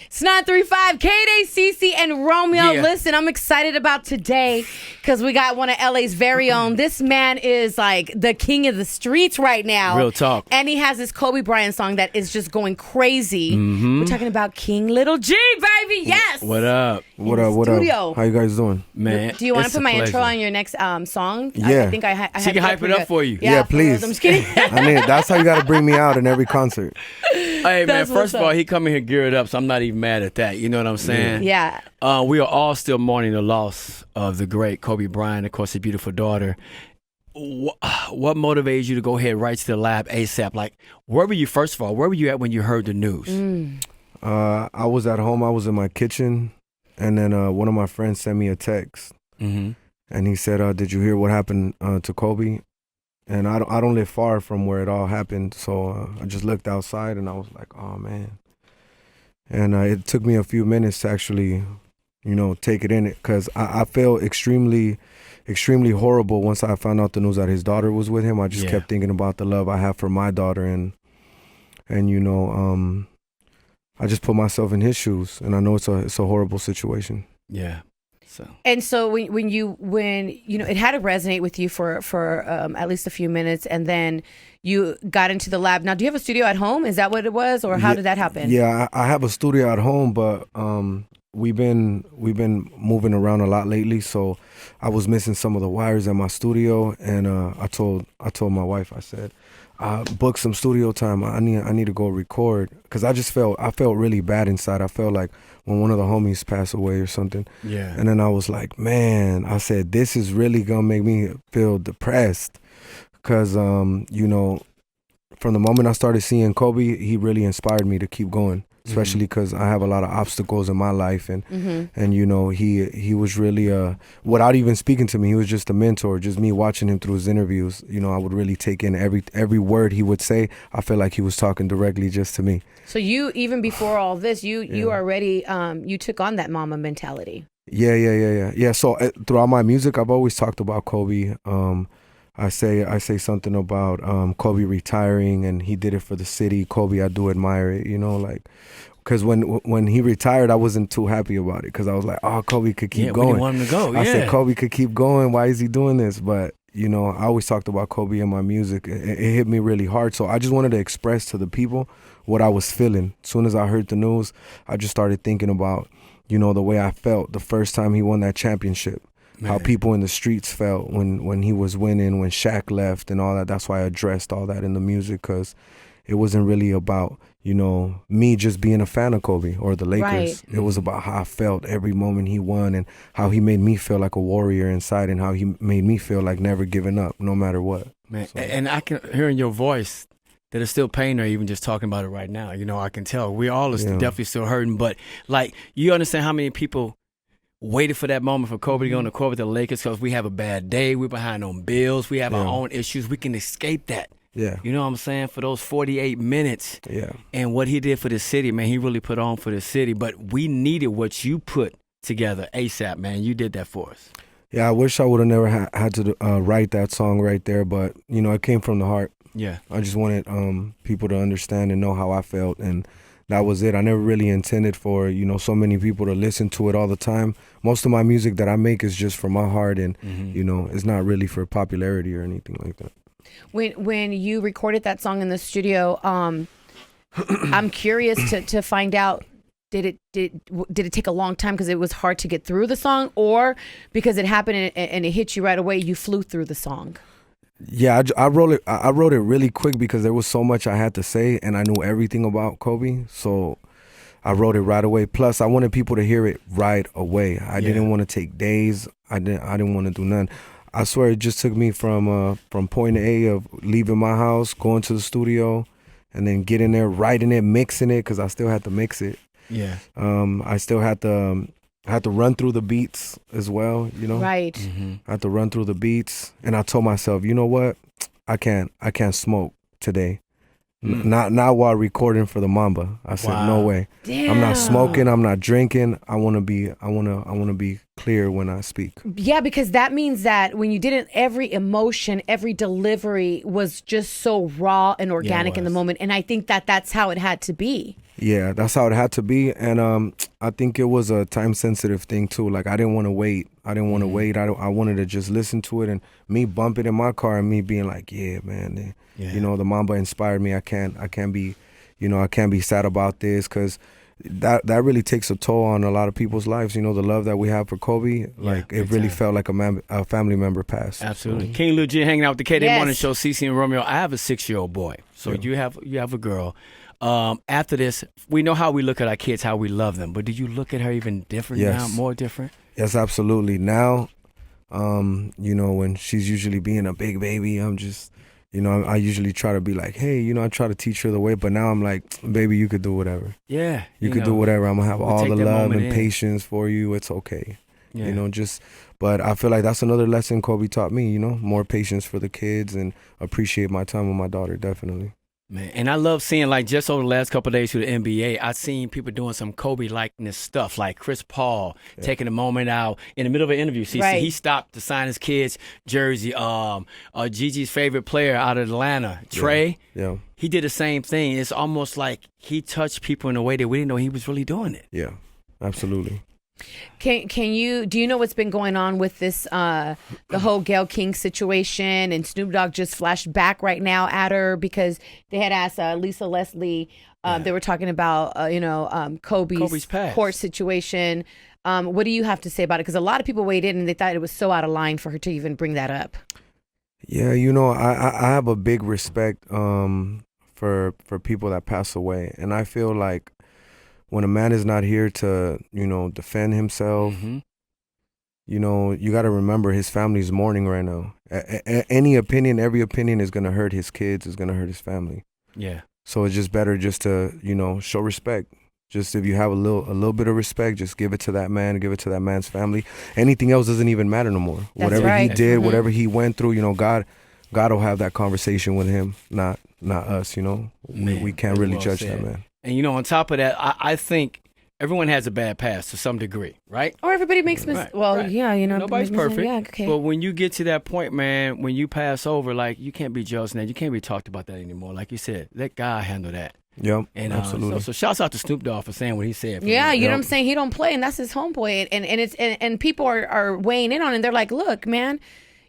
It's 935 KDAY, Cece, and Romeo. Yeah. Listen, I'm excited about today because we got one of LA's very own. This man is like the king of the streets right now. Real talk. And he has this Kobe Bryant song that is just going crazy. We're talking about King Lil G, baby. Yes. What up? What up? What studio. up? How you guys doing? Man, Do you want to it's put a my pleasure. intro on your next song? Yeah. I think I She can hype it up for you. Yeah, please. I'm just kidding. I mean, that's how you got to bring me out in every concert. Hey, man, That's what's first of all, up. he coming here geared up, so I'm not even mad at that. You know what I'm saying? Yeah. We are all still mourning the loss of the great Kobe Bryant, of course, his beautiful daughter. What motivates you to go ahead right to the lab ASAP? Like, where were you, first of all, where were you at when you heard the news? I was at home. I was in my kitchen, and then one of my friends sent me a text, and he said, "Did you hear what happened to Kobe?" And I don't live far from where it all happened, so I just looked outside, and I was like, "Oh man!" And it took me a few minutes to actually, take it in it, because I felt extremely horrible once I found out the news that his daughter was with him. I just kept thinking about the love I have for my daughter, and I just put myself in his shoes, and I know it's a horrible situation. Yeah. And so when it had to resonate with you for at least a few minutes, and then you got into the lab. Now, do you have a studio at home? Is that what it was, or how did that happen? Yeah, I have a studio at home, but we've been moving around a lot lately, so I was missing some of the wires at my studio, and I told my wife, I said, book some studio time. I need to go record, because I felt really bad inside. I felt like when one of the homies passed away or something. Yeah. And then I was like, man, I said, this is really gonna make me feel depressed, because from the moment I started seeing Kobe, he really inspired me to keep going, especially because I have a lot of obstacles in my life, and he was really without even speaking to me, he was just a mentor. Just me watching him through his interviews, I would really take in every word he would say. I feel like he was talking directly just to me. So you, even before all this, you already you took on that mama mentality. Yeah. So throughout my music, I've always talked about Kobe. I say something about Kobe retiring, and he did it for the city. Kobe, I do admire it, because when he retired, I wasn't too happy about it, because I was like, oh, Kobe could keep going. We want him to go. I said Kobe could keep going. Why is he doing this? But I always talked about Kobe in my music. It hit me really hard, so I just wanted to express to the people what I was feeling. As soon as I heard the news, I just started thinking about the way I felt the first time he won that championship. Man. How people in the streets felt when he was winning, when Shaq left and all that. That's why I addressed all that in the music, because it wasn't really about, me just being a fan of Kobe or the Lakers. Right. It was about how I felt every moment he won, and how he made me feel like a warrior inside, and how he made me feel like never giving up, no matter what. Man, so. And I can hear in your voice that it's still pain there, even just talking about it right now. I can tell. We all are definitely still hurting, but you understand how many people waited for that moment for Kobe to go on the court with the Lakers, because we have a bad day, we're behind on bills, we have our own issues, we can escape that. Yeah. You know what I'm saying? For those 48 minutes. Yeah. And what he did for the city, man, he really put on for the city. But we needed what you put together ASAP, man. You did that for us. Yeah, I wish I would have never had to write that song right there, but, it came from the heart. Yeah. I just wanted people to understand and know how I felt, and that was it. I never really intended for, so many people to listen to it all the time. Most of my music that I make is just from my heart, and, it's not really for popularity or anything like that. When you recorded that song in the studio, I'm curious to find out, did it take a long time because it was hard to get through the song, or because it happened and it hit you right away, you flew through the song? Yeah, I wrote it really quick, because there was so much I had to say, and I knew everything about Kobe, so I wrote it right away. Plus, I wanted people to hear it right away. I didn't want to take days. I didn't want to do none. I swear, it just took me from point A of leaving my house, going to the studio, and then getting there, writing it, mixing it, because I still had to mix it. Yeah. I still had to run through the beats as well, Right. I had to run through the beats, and I told myself, you know what? I can't smoke today. Not while recording for the Mamba. I said, no way. Damn. I'm not smoking. I'm not drinking. I want to be clear when I speak. Yeah, because that means that when you did it, every emotion, every delivery was just so raw and organic in the moment. And I think that's how it had to be. Yeah, that's how it had to be. And I think it was a time sensitive thing too. Like I didn't want to wait. I wanted to just listen to it, and me bump it in my car and me being like, yeah, man, you know, the Mamba inspired me. I can't be, you know, I can't be sad about this, because that really takes a toll on a lot of people's lives. You know, the love that we have for Kobe, like it really felt like a family member passed. Absolutely. So. King Lil G hanging out with the KDAY Morning Show, Cece and Romeo. I have a 6-year-old boy, so you have a girl. After this, we know how we look at our kids, how we love them. But do you look at her even different now, more different? Yes, absolutely. Now, you know, when she's usually being a big baby, I'm just, you know, I usually try to be like, hey, you know, I try to teach her the way. But now I'm like, baby, you could do whatever. Yeah. You could do whatever. I'm going to have all the love and patience for you. It's okay. Yeah. You know, but I feel like that's another lesson Kobe taught me, you know, more patience for the kids and appreciate my time with my daughter, definitely. Man, and I love seeing, like, just over the last couple of days through the NBA, I've seen people doing some Kobe likeness stuff, like Chris Paul taking a moment out in the middle of an interview. See, he stopped to sign his kid's jersey. Gigi's favorite player out of Atlanta, Trey, he did the same thing. It's almost like he touched people in a way that we didn't know he was really doing it. Yeah, absolutely. Do you know what's been going on with this the whole Gayle King situation, and Snoop Dogg just flashed back right now at her because they had asked Lisa Leslie, they were talking about Kobe's court situation. What do you have to say about it? Because a lot of people weighed in and they thought it was so out of line for her to even bring that up. Yeah, you know, I have a big respect for people that pass away, and I feel like when a man is not here to, you know, defend himself, you know, you got to remember his family's mourning right now. Every opinion is going to hurt his kids, is going to hurt his family. Yeah. So it's just better just to, you know, show respect. Just if you have a little bit of respect, just give it to that man, give it to that man's family. Anything else doesn't even matter no more. Whatever he did, whatever he went through, you know, God will have that conversation with him, not us, you know. We can't really judge that, man. And, you know, on top of that, I think everyone has a bad past to some degree, right? Or everybody makes mistakes. Well, yeah, you know. Nobody's perfect. Yeah, okay. But when you get to that point, man, when you pass over, like, you can't be jealous now. You can't be talked about that anymore. Like you said, let God handle that. Yep, and, absolutely. So shouts out to Snoop Dogg for saying what he said. Yeah, you know what I'm saying? He don't play, and that's his homeboy. And people are weighing in on it. And they're like, look, man,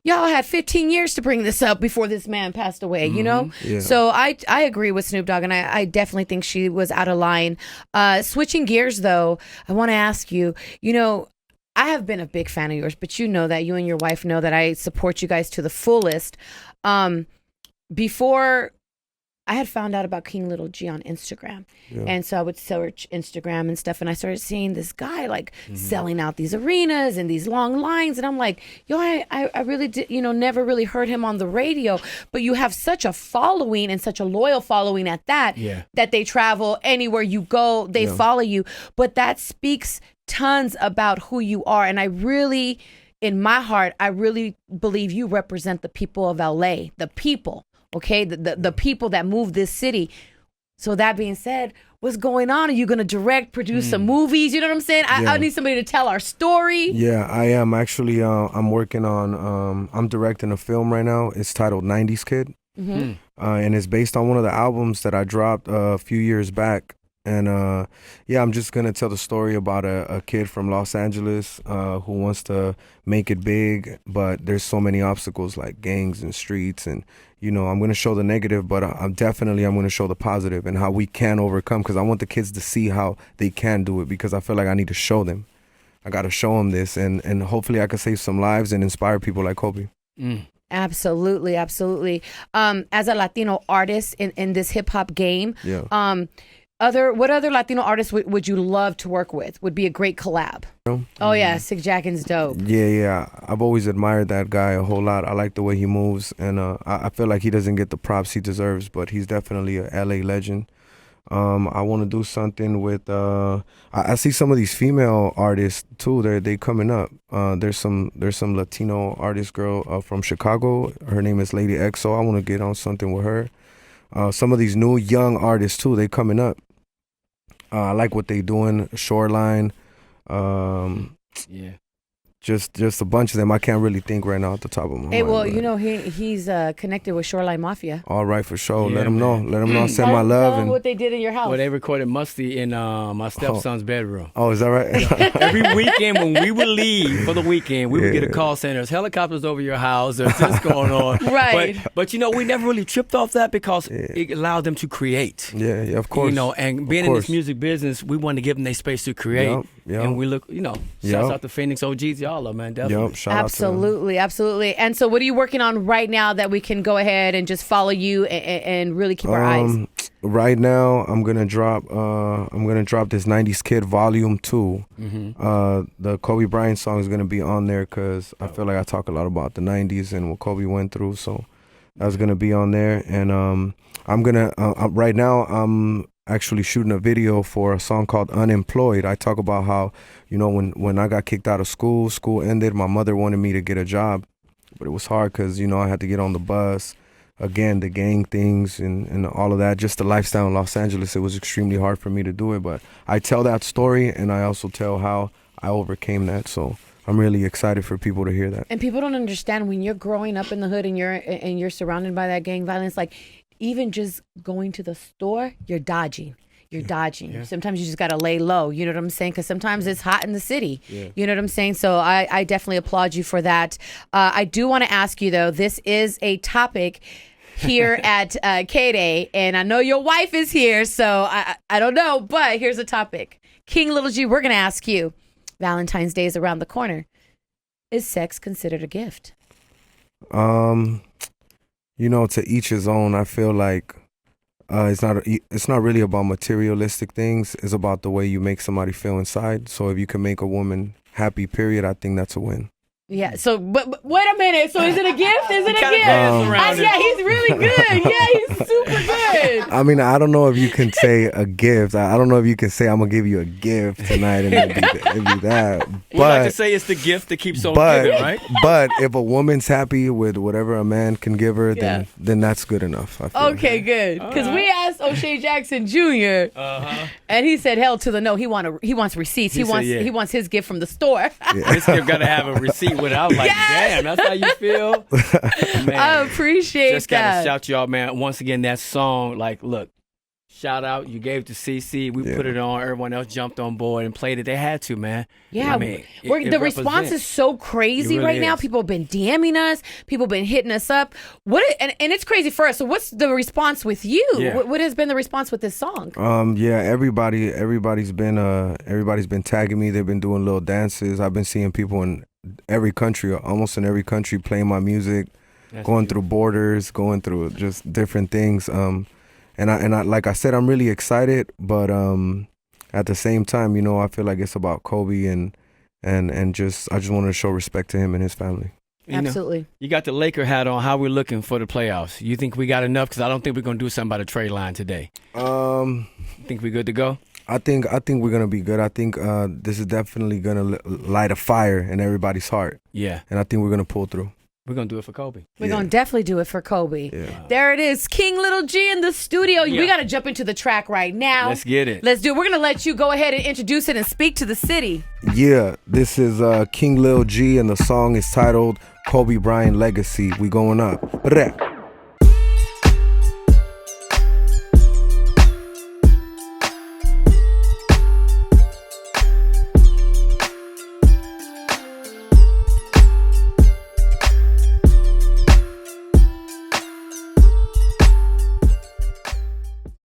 y'all had 15 years to bring this up before this man passed away, you know? Yeah. So I agree with Snoop Dogg, and I definitely think she was out of line. Switching gears, though, I want to ask you, you know, I have been a big fan of yours, but you know that, you and your wife know that I support you guys to the fullest. Before I had found out about King Lil G on Instagram. Yeah. And so I would search Instagram and stuff, and I started seeing this guy like selling out these arenas and these long lines. And I'm like, yo, I really did, you know, never really heard him on the radio, but you have such a following and such a loyal following at that, that they travel anywhere you go, they follow you. But that speaks tons about who you are. And I really, in my heart, I really believe you represent the people of LA, the people. Okay, the people that move this city. So that being said, what's going on? Are you going to direct, produce some movies? You know what I'm saying? I need somebody to tell our story. Yeah, I am. Actually, I'm working on, I'm directing a film right now. It's titled 90s Kid. And it's based on one of the albums that I dropped a few years back. And I'm just going to tell the story about a kid from Los Angeles who wants to make it big, but there's so many obstacles like gangs and streets. And, you know, I'm going to show the negative, but I'm going to show the positive and how we can overcome, because I want the kids to see how they can do it, because I feel like I need to show them. I got to show them this, and hopefully I can save some lives and inspire people like Kobe. Absolutely, absolutely. As a Latino artist in this hip-hop game, what other Latino artists would you love to work with? Would be a great collab. Oh yeah, Sick Jackin's dope. Yeah. I've always admired that guy a whole lot. I like the way he moves, and I feel like he doesn't get the props he deserves, but he's definitely a LA legend. I want to do something with. I see some of these female artists too. They coming up. There's some Latino artist girl from Chicago. Her name is Lady EXO. I want to get on something with her. Some of these new young artists too. They coming up. I like what they doing. Shoreline. just a bunch of them. I can't really think right now at the top of my Hey, mind. well, but- you know, he's connected with Shoreline Mafia. All right, for sure. Yeah, Let them know. man. Let them know. Send my Tell love. them And what they did in your house. Well, they recorded Musty in my stepson's bedroom. oh, is that right? Every weekend when we would leave for the weekend, we would get a call saying there's helicopters over your house, there's this going on. Right. But you know, we never really tripped off that because it allowed them to create. yeah, of course. You know, and being in this music business, we wanted to give them their space to create. Yep. And we look, you know, shouts out to Phoenix OGs, y'all, man, definitely. Yep, shout out to them. Absolutely. And so what are you working on right now that we can go ahead and just follow you and really keep our eyes? Right now, I'm gonna drop this '90s Kid Volume 2. The Kobe Bryant song is gonna be on there because I feel like I talk a lot about the '90s and what Kobe went through. So that's gonna be on there. And I'm gonna right now I'm actually shooting a video for a song called Unemployed. I talk about how, you know, when I got kicked out of school ended. My mother wanted me to get a job, but it was hard because, you know, I had to get on the bus. Again, the gang things and all of that, just the lifestyle in Los Angeles, it was extremely hard for me to do it. But I tell that story, and I also tell how I overcame that. So I'm really excited for people to hear that. And people don't understand when you're growing up in the hood and you're surrounded by that gang violence, like even just going to the store, you're dodging. Yeah. Sometimes you just got to lay low. You know what I'm saying? Because sometimes it's hot in the city. Yeah. You know what I'm saying? So I definitely applaud you for that. I do want to ask you, though, this is a topic here at KDAY, and I know your wife is here, so I don't know, but here's a topic. King Lil G, we're going to ask you, Valentine's Day is around the corner. Is sex considered a gift? You know, to each his own. I feel like it's not really about materialistic things. It's about the way you make somebody feel inside. So if you can make a woman happy, period, I think that's a win. Yeah. So, but wait a minute. So, is it a gift? Is it a gift? Yeah, he's really good. Yeah, he's super good. I mean, I don't know if you can say a gift. I don't know if you can say I'm gonna give you a gift tonight and it'd be that. We like to say it's the gift that keeps on giving, right? But if a woman's happy with whatever a man can give her, then that's good enough. I feel. Okay, good. Because we asked O'Shea Jackson Jr. And he said, "Hell to the no." He wants receipts. He wants his gift from the store. This gift gotta have a receipt with it. I was like, damn, that's how you feel. Man, I appreciate just that. gotta shout y'all, man. Once again, that song, like, look. Shout out, you gave it to Cece. We put it on. Everyone else jumped on board and played it. They had to, man. Yeah, I mean, the response is so crazy right now. People have been DMing us. People have been hitting us up. And it's crazy for us. So what's the response with you? Yeah. What has been the response with this song? Everybody's been tagging me. They've been doing little dances. I've been seeing people in every country, almost in every country, playing my music, going through borders, going through just different things. And I like I said, I'm really excited, but at the same time, you know, I feel like it's about Kobe and I just wanted to show respect to him and his family. Absolutely. You got the Laker hat on. How we looking for the playoffs? You think we got enough? Because I don't think we're gonna do something by the trade line today. Think we good to go? I think we're gonna be good. I think this is definitely gonna light a fire in everybody's heart. Yeah. And I think we're gonna pull through. We're going to do it for Kobe. We're going to definitely do it for Kobe. Yeah. There it is. King Lil G in the studio. Yeah. We got to jump into the track right now. Let's get it. Let's do it. We're going to let you go ahead and introduce it and speak to the city. Yeah, this is King Lil G, and the song is titled Kobe Bryant Legacy. We going up.